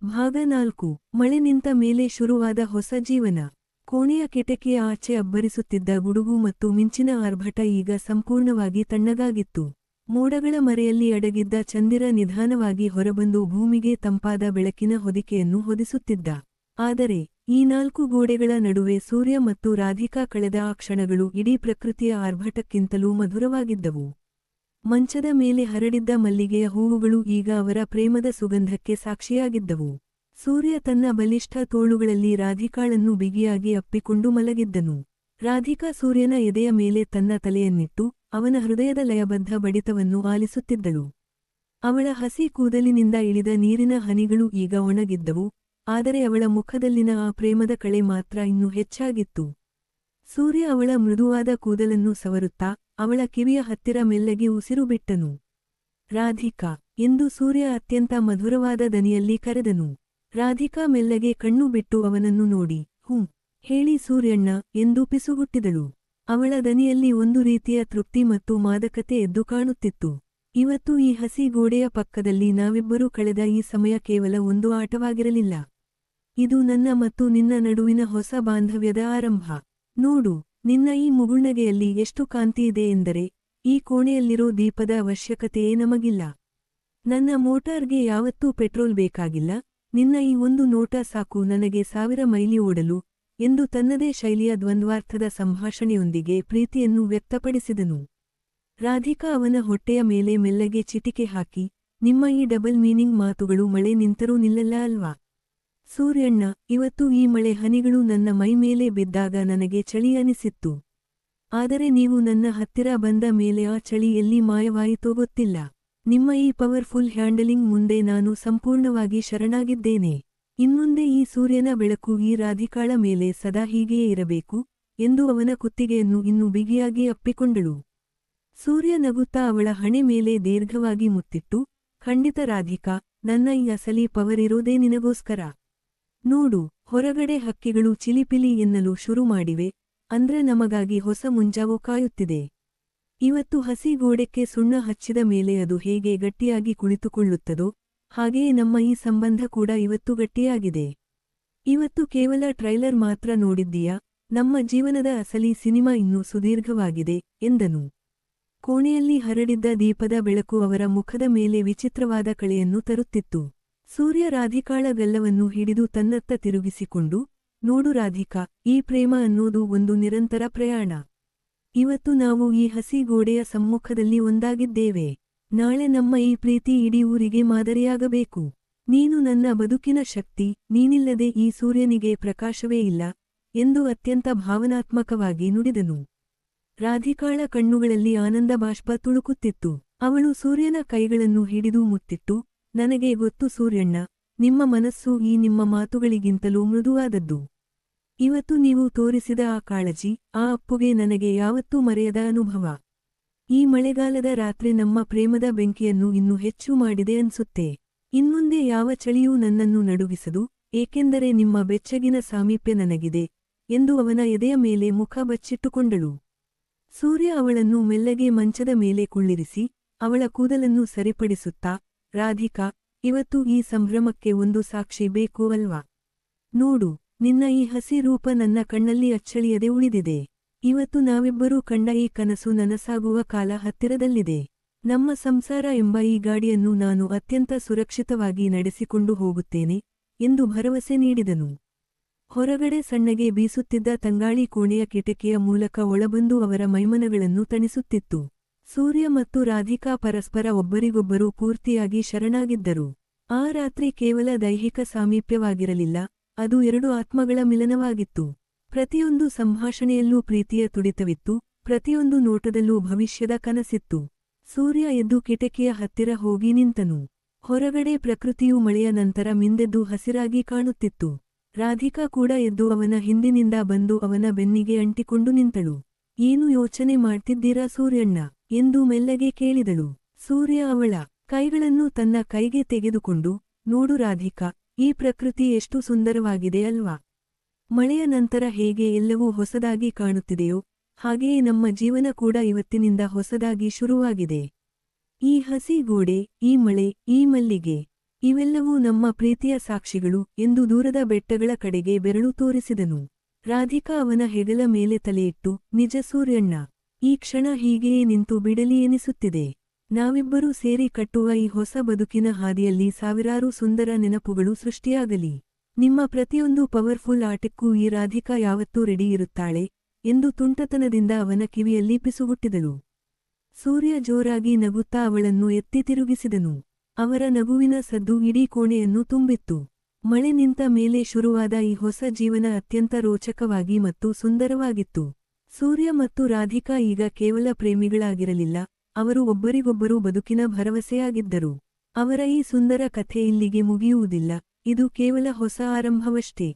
ಭಾಗ 4 ಮಳೆ ನಿಂತ ಮೇಲೆ ಶುರುವಾದ ಹೊಸ ಜೀವನ. ಕೋಣೆಯ ಕಿಟಕಿಯ ಆಚೆ ಅಬ್ಬರಿಸುತ್ತಿದ್ದ ಗುಡುಗು ಮತ್ತು ಮಿಂಚಿನ ಆರ್ಭಟ ಈಗ ಸಂಪೂರ್ಣವಾಗಿ ತಣ್ಣಗಾಗಿತ್ತು. ಮೋಡಗಳ ಮರೆಯಲ್ಲಿ ಅಡಗಿದ್ದ ಚಂದಿರ ನಿಧಾನವಾಗಿ ಹೊರಬಂದು ಭೂಮಿಗೆ ತಂಪಾದ ಬೆಳಕಿನ ಹೊದಿಕೆಯನ್ನು ಹೊದಿಸುತ್ತಿದ್ದ. ಆದರೆ ಈ 4 ಗೋಡೆಗಳ ನಡುವೆ ಸೂರ್ಯ ಮತ್ತು ರಾಧಿಕಾ ಕಳೆದ ಆ ಕ್ಷಣಗಳು ಇಡೀ ಪ್ರಕೃತಿಯ ಆರ್ಭಟಕ್ಕಿಂತಲೂ ಮಧುರವಾಗಿದ್ದವು. ಮಂಚದ ಮೇಲೆ ಹರಡಿದ್ದ ಮಲ್ಲಿಗೆಯ ಹೂವುಗಳು ಈಗ ಅವರ ಪ್ರೇಮದ ಸುಗಂಧಕ್ಕೆ ಸಾಕ್ಷಿಯಾಗಿದ್ದವು. ಸೂರ್ಯ ತನ್ನ ಬಲಿಷ್ಠ ತೋಳುಗಳಲ್ಲಿ ರಾಧಿಕಾಳನ್ನು ಬಿಗಿಯಾಗಿ ಅಪ್ಪಿಕೊಂಡು ಮಲಗಿದ್ದನು. ರಾಧಿಕಾ ಸೂರ್ಯನ ಎದೆಯ ಮೇಲೆ ತನ್ನ ತಲೆಯನ್ನಿಟ್ಟು ಅವನ ಹೃದಯದ ಲಯಬದ್ಧ ಬಡಿತವನ್ನು ಆಲಿಸುತ್ತಿದ್ದಳು. ಅವಳ ಹಸಿ ಕೂದಲಿನಿಂದ ಇಳಿದ ನೀರಿನ ಹನಿಗಳು ಈಗ ಒಣಗಿದ್ದವು, ಆದರೆ ಅವಳ ಮುಖದಲ್ಲಿನ ಆ ಪ್ರೇಮದ ಕಳೆ ಮಾತ್ರ ಇನ್ನೂ ಹೆಚ್ಚಾಗಿತ್ತು. ಸೂರ್ಯ ಅವಳ ಮೃದುವಾದ ಕೂದಲನ್ನು ಸವರುತ್ತಾ ಅವಳ ಕಿವಿಯ ಹತ್ತಿರ ಮೆಲ್ಲಗೆ ಉಸಿರು ಬಿಟ್ಟನು. ರಾಧಿಕಾ ಎಂದು ಸೂರ್ಯ ಅತ್ಯಂತ ಮಧುರವಾದ ದನಿಯಲ್ಲಿ ಕರೆದನು. ರಾಧಿಕಾ ಮೆಲ್ಲಗೆ ಕಣ್ಣು ಬಿಟ್ಟು ಅವನನ್ನು ನೋಡಿ ಹೇಳಿ ಸೂರ್ಯಣ್ಣ ಎಂದು ಪಿಸುಗುಟ್ಟಿದಳು. ಅವಳ ದನಿಯಲ್ಲಿ ಒಂದು ರೀತಿಯ ತೃಪ್ತಿ ಮತ್ತು ಮಾದಕತೆ ಎದ್ದು ಕಾಣುತ್ತಿತ್ತು. ಇವತ್ತು ಈ ಹಸಿ ಗೋಡೆಯ ಪಕ್ಕದಲ್ಲಿ ನಾವಿಬ್ಬರೂ ಕಳೆದ ಈ ಸಮಯ ಕೇವಲ ಒಂದು ಆಟವಾಗಿರಲಿಲ್ಲ. ಇದು ನನ್ನ ಮತ್ತು ನಿನ್ನ ನಡುವಿನ ಹೊಸ ಬಾಂಧವ್ಯದ ಆರಂಭ. ನೋಡು, ನಿನ್ನ ಈ ಮುಗುಳ್ನಗೆಯಲ್ಲಿ ಎಷ್ಟು ಕಾಂತಿಯಿದೆ ಎಂದರೆ ಈ ಕೋಣೆಯಲ್ಲಿರೋ ದೀಪದ ಅವಶ್ಯಕತೆಯೇ ನಮಗಿಲ್ಲ. ನನ್ನ ಮೋಟಾರ್ಗೆ ಯಾವತ್ತೂ ಪೆಟ್ರೋಲ್ ಬೇಕಾಗಿಲ್ಲ, ನಿನ್ನ ಈ ಒಂದು ನೋಟ ಸಾಕು ನನಗೆ 1000 ಮೈಲಿ ಓಡಲು ಎಂದು ತನ್ನದೇ ಶೈಲಿಯ ದ್ವಂದ್ವಾರ್ಥದ ಸಂಭಾಷಣೆಯೊಂದಿಗೆ ಪ್ರೀತಿಯನ್ನು ವ್ಯಕ್ತಪಡಿಸಿದನು. ರಾಧಿಕಾ ಅವನ ಹೊಟ್ಟೆಯ ಮೇಲೆ ಮೆಲ್ಲಗೆ ಚಿಟಿಕೆ ಹಾಕಿ, ನಿಮ್ಮ ಈ ಡಬಲ್ ಮೀನಿಂಗ್ ಮಾತುಗಳು ಮಳೆ ನಿಂತರೂ ನಿಲ್ಲಲ್ಲ ಅಲ್ವಾ ಸೂರ್ಯಣ್ಣ. ಇವತ್ತು ಈ ಮಳೆ ಹನಿಗಳು ನನ್ನ ಮೈ ಮೇಲೆ ಬಿದ್ದಾಗ ನನಗೆ ಚಳಿ ಅನಿಸಿತ್ತು. ಆದರೆ ನೀವು ನನ್ನ ಹತ್ತಿರ ಬಂದ ಮೇಲೆ ಆ ಚಳಿ ಎಲ್ಲಿ ಮಾಯವಾಯಿತೋ ಗೊತ್ತಿಲ್ಲ. ನಿಮ್ಮ ಈ ಪವರ್ಫುಲ್ ಹ್ಯಾಂಡಲಿಂಗ್ ಮುಂದೆ ನಾನು ಸಂಪೂರ್ಣವಾಗಿ ಶರಣಾಗಿದ್ದೇನೆ. ಇನ್ಮುಂದೆ ಈ ಸೂರ್ಯನ ಬೆಳಕು ಈ ರಾಧಿಕಾಳ ಮೇಲೆ ಸದಾ ಹೀಗೆಯೇ ಇರಬೇಕು ಎಂದು ಅವನ ಕುತ್ತಿಗೆಯನ್ನು ಇನ್ನೂ ಬಿಗಿಯಾಗಿ ಅಪ್ಪಿಕೊಂಡಳು. ಸೂರ್ಯ ನಗುತ್ತಾ ಅವಳ ಹಣೆ ಮೇಲೆ ದೀರ್ಘವಾಗಿ ಮುತ್ತಿಟ್ಟು, ಖಂಡಿತ ರಾಧಿಕಾ, ನನ್ನ ಈ ಅಸಲಿ ಪವರ್ ಇರೋದೇ ನಿನಗೋಸ್ಕರ. ನೋಡು, ಹೊರಗಡೆ ಹಕ್ಕಿಗಳು ಚಿಲಿಪಿಲಿ ಎನ್ನಲು ಶುರು ಮಾಡಿವೆ, ಅಂದ್ರೆ ನಮಗಾಗಿ ಹೊಸ ಮುಂಜಾವು ಕಾಯುತ್ತಿದೆ. ಇವತ್ತು ಹಸಿ ಗೋಡೆಕ್ಕೆ ಸುಣ್ಣ ಹಚ್ಚಿದ ಮೇಲೆ ಅದು ಹೇಗೆ ಗಟ್ಟಿಯಾಗಿ ಕುಳಿತುಕೊಳ್ಳುತ್ತದೋ ಹಾಗೆಯೇ ನಮ್ಮ ಈ ಸಂಬಂಧ ಕೂಡ ಇವತ್ತು ಗಟ್ಟಿಯಾಗಿದೆ. ಇವತ್ತು ಕೇವಲ ಟ್ರೈಲರ್ ಮಾತ್ರ ನೋಡಿದ್ದೀಯಾ, ನಮ್ಮ ಜೀವನದ ಅಸಲಿ ಸಿನಿಮಾ ಇನ್ನೂ ಸುದೀರ್ಘವಾಗಿದೆ ಎಂದನು. ಕೋಣೆಯಲ್ಲಿ ಹರಡಿದ್ದ ದೀಪದ ಬೆಳಕು ಅವರ ಮುಖದ ಮೇಲೆ ವಿಚಿತ್ರವಾದ ಕಳೆಯನ್ನು ತರುತ್ತಿತ್ತು. ಸೂರ್ಯ ರಾಧಿಕಾಳ ಗಲ್ಲವನ್ನು ಹಿಡಿದು ತನ್ನತ್ತ ತಿರುಗಿಸಿಕೊಂಡು, ನೋಡು ರಾಧಿಕಾ, ಈ ಪ್ರೇಮ ಅನ್ನೋದು ಒಂದು ನಿರಂತರ ಪ್ರಯಾಣ. ಇವತ್ತು ನಾವು ಈ ಹಸಿ ಗೋಡೆಯ ಸಮ್ಮುಖದಲ್ಲಿ ಒಂದಾಗಿದ್ದೇವೆ. ನಾಳೆ ನಮ್ಮ ಈ ಪ್ರೀತಿ ಇಡೀ ಊರಿಗೆ ಮಾದರಿಯಾಗಬೇಕು. ನೀನು ನನ್ನ ಬದುಕಿನ ಶಕ್ತಿ, ನೀನಿಲ್ಲದೆ ಈ ಸೂರ್ಯನಿಗೆ ಪ್ರಕಾಶವೇ ಇಲ್ಲ ಎಂದು ಅತ್ಯಂತ ಭಾವನಾತ್ಮಕವಾಗಿ ನುಡಿದನು. ರಾಧಿಕಾಳ ಕಣ್ಣುಗಳಲ್ಲಿ ಆನಂದ ಬಾಷ್ಪ ತುಳುಕುತ್ತಿತ್ತು. ಅವಳು ಸೂರ್ಯನ ಕೈಗಳನ್ನು ಹಿಡಿದು ಮುತ್ತಿಟ್ಟು, ನನಗೆ ಗೊತ್ತು ಸೂರ್ಯಣ್ಣ, ನಿಮ್ಮ ಮನಸ್ಸು ಈ ನಿಮ್ಮ ಮಾತುಗಳಿಗಿಂತಲೂ ಮೃದುವಾದದ್ದು. ಇವತ್ತು ನೀವು ತೋರಿಸಿದ ಆ ಕಾಳಜಿ, ಆ ಅಪ್ಪುಗೆ ನನಗೆ ಯಾವತ್ತೂ ಮರೆಯದ ಅನುಭವ. ಈ ಮಳೆಗಾಲದ ರಾತ್ರಿ ನಮ್ಮ ಪ್ರೇಮದ ಬೆಂಕಿಯನ್ನು ಇನ್ನೂ ಹೆಚ್ಚು ಮಾಡಿದೆ ಅನ್ಸುತ್ತೆ. ಇನ್ಮುಂದೆ ಯಾವ ಚಳಿಯೂ ನನ್ನನ್ನು ನಡುಗಿಸದು, ಏಕೆಂದರೆ ನಿಮ್ಮ ಬೆಚ್ಚಗಿನ ಸಾಮೀಪ್ಯ ನನಗಿದೆ ಎಂದು ಅವನ ಎದೆಯ ಮೇಲೆ ಮುಖ ಬಚ್ಚಿಟ್ಟುಕೊಂಡಳು. ಸೂರ್ಯ ಅವಳನ್ನು ಮೆಲ್ಲಗೆ ಮಂಚದ ಮೇಲೆ ಕುಳ್ಳಿರಿಸಿ ಅವಳ ಕೂದಲನ್ನು ಸರಿಪಡಿಸುತ್ತಾ, ರಾಧಿಕಾ, ಇವತ್ತು ಈ ಸಂಭ್ರಮಕ್ಕೆ ಒಂದು ಸಾಕ್ಷಿ ಬೇಕು ಅಲ್ವಾ. ನೋಡು, ನಿನ್ನ ಈ ಹಸಿ ರೂಪ ನನ್ನ ಕಣ್ಣಲ್ಲಿ ಅಚ್ಚಳಿಯದೆ ಉಳಿದಿದೆ. ಇವತ್ತು ನಾವಿಬ್ಬರೂ ಕಂಡ ಈ ಕನಸು ನನಸಾಗುವ ಕಾಲ ಹತ್ತಿರದಲ್ಲಿದೆ. ನಮ್ಮ ಸಂಸಾರ ಎಂಬ ಈ ಗಾಡಿಯನ್ನು ನಾನು ಅತ್ಯಂತ ಸುರಕ್ಷಿತವಾಗಿ ನಡೆಸಿಕೊಂಡು ಹೋಗುತ್ತೇನೆ ಎಂದು ಭರವಸೆ ನೀಡಿದನು. ಹೊರಗಡೆ ಸಣ್ಣಗೆ ಬೀಸುತ್ತಿದ್ದ ತಂಗಾಳಿ ಕೋಣೆಯ ಕಿಟಕಿಯ ಮೂಲಕ ಒಳಬಂದು ಅವರ ಮೈಮನಗಳನ್ನು ತಣಿಸುತ್ತಿತ್ತು. ಸೂರ್ಯ ಮತ್ತು ರಾಧಿಕಾ ಪರಸ್ಪರ ಒಬ್ಬರಿಗೊಬ್ಬರು ಪೂರ್ತಿಯಾಗಿ ಶರಣಾಗಿದ್ದರು. ಆ ರಾತ್ರಿ ಕೇವಲ ದೈಹಿಕ ಸಾಮೀಪ್ಯವಾಗಿರಲಿಲ್ಲ, ಅದು 2 ಆತ್ಮಗಳ ಮಿಲನವಾಗಿತ್ತು. ಪ್ರತಿಯೊಂದು ಸಂಭಾಷಣೆಯಲ್ಲೂ ಪ್ರೀತಿಯ ತುಡಿತವಿತ್ತು, ಪ್ರತಿಯೊಂದು ನೋಟದಲ್ಲೂ ಭವಿಷ್ಯದ ಕನಸಿತ್ತು. ಸೂರ್ಯ ಎದ್ದು ಕಿಟಕಿಯ ಹತ್ತಿರ ಹೋಗಿ ನಿಂತನು. ಹೊರಗಡೆ ಪ್ರಕೃತಿಯು ಮಳೆಯ ನಂತರ ಮಿಂದೆದ್ದು ಹಸಿರಾಗಿ ಕಾಣುತ್ತಿತ್ತು. ರಾಧಿಕಾ ಕೂಡ ಎದ್ದು ಅವನ ಹಿಂದಿನಿಂದ ಬಂದು ಅವನ ಬೆನ್ನಿಗೆ ಅಂಟಿಕೊಂಡು ನಿಂತಳು. ಏನು ಯೋಚನೆ ಮಾಡ್ತಿದ್ದೀರಾ ಸೂರ್ಯಣ್ಣ ಎಂದು ಮೆಲ್ಲಗೆ ಕೇಳಿದಳು. ಸೂರ್ಯ ಅವಳ ಕೈಗಳನ್ನು ತನ್ನ ಕೈಗೆ ತೆಗೆದುಕೊಂಡು, ನೋಡು ರಾಧಿಕಾ, ಈ ಪ್ರಕೃತಿ ಎಷ್ಟು ಸುಂದರವಾಗಿದೆ ಅಲ್ವಾ. ಮಳೆಯ ನಂತರ ಹೇಗೆ ಎಲ್ಲವೂ ಹೊಸದಾಗಿ ಕಾಣುತ್ತಿದೆಯೋ ಹಾಗೆಯೇ ನಮ್ಮ ಜೀವನ ಕೂಡ ಇವತ್ತಿನಿಂದ ಹೊಸದಾಗಿ ಶುರುವಾಗಿದೆ. ಈ ಹಸಿ ಗೋಡೆ, ಈ ಮಳೆ, ಈ ಮಲ್ಲಿಗೆ, ಇವೆಲ್ಲವೂ ನಮ್ಮ ಪ್ರೀತಿಯ ಸಾಕ್ಷಿಗಳು ಎಂದು ದೂರದ ಬೆಟ್ಟಗಳ ಕಡೆಗೆ ಬೆರಳು ತೋರಿಸಿದನು. ರಾಧಿಕಾ ಅವನ ಹೆಗಲ ಮೇಲೆ ತಲೆಯಿಟ್ಟು, ನಿಜ ಸೂರ್ಯಣ್ಣ. ಈ ಕ್ಷಣ ಹೀಗೆಯೇ ನಿಂತು ಬಿಡಲಿ ಎನಿಸುತ್ತಿದೆ. ನಾವಿಬ್ಬರೂ ಸೇರಿ ಕಟ್ಟುವ ಈ ಹೊಸ ಬದುಕಿನ ಹಾದಿಯಲ್ಲಿ ಸಾವಿರಾರು ಸುಂದರ ನೆನಪುಗಳು ಸೃಷ್ಟಿಯಾಗಲಿ. ನಿಮ್ಮ ಪ್ರತಿಯೊಂದು ಪವರ್ಫುಲ್ ಆಟಕ್ಕೂ ಈ ರಾಧಿಕಾ ಯಾವತ್ತೂ ರೆಡಿ ಇರುತ್ತಾಳೆ ಎಂದು ತುಂಟತನದಿಂದ ಅವನ ಕಿವಿಯಲ್ಲಿ ಪಿಸುಗುಟ್ಟಿದಳು. ಸೂರ್ಯ ಜೋರಾಗಿ ನಗುತ್ತಾ ಅವಳನ್ನು ಎತ್ತಿ ತಿರುಗಿಸಿದನು. ಅವರ ನಗುವಿನ ಸದ್ದು ಇಡೀ ಕೋಣೆಯನ್ನು ತುಂಬಿತ್ತು. ಮಳೆ ನಿಂತ ಮೇಲೆ ಶುರುವಾದ ಈ ಹೊಸ ಜೀವನ ಅತ್ಯಂತ ರೋಚಕವಾಗಿ ಮತ್ತು ಸುಂದರವಾಗಿತ್ತು. ಸೂರ್ಯ ಮತ್ತು ರಾಧಿಕಾ ಈಗ ಕೇವಲ ಪ್ರೇಮಿಗಳಾಗಿರಲಿಲ್ಲ, ಅವರು ಒಬ್ಬರಿಗೊಬ್ಬರು ಬದುಕಿನ ಭರವಸೆಯಾಗಿದ್ದರು. ಅವರ ಈ ಸುಂದರ ಕಥೆ ಇಲ್ಲಿಗೆ ಮುಗಿಯುವುದಿಲ್ಲ, ಇದು ಕೇವಲ ಹೊಸ ಆರಂಭವಷ್ಟೇ.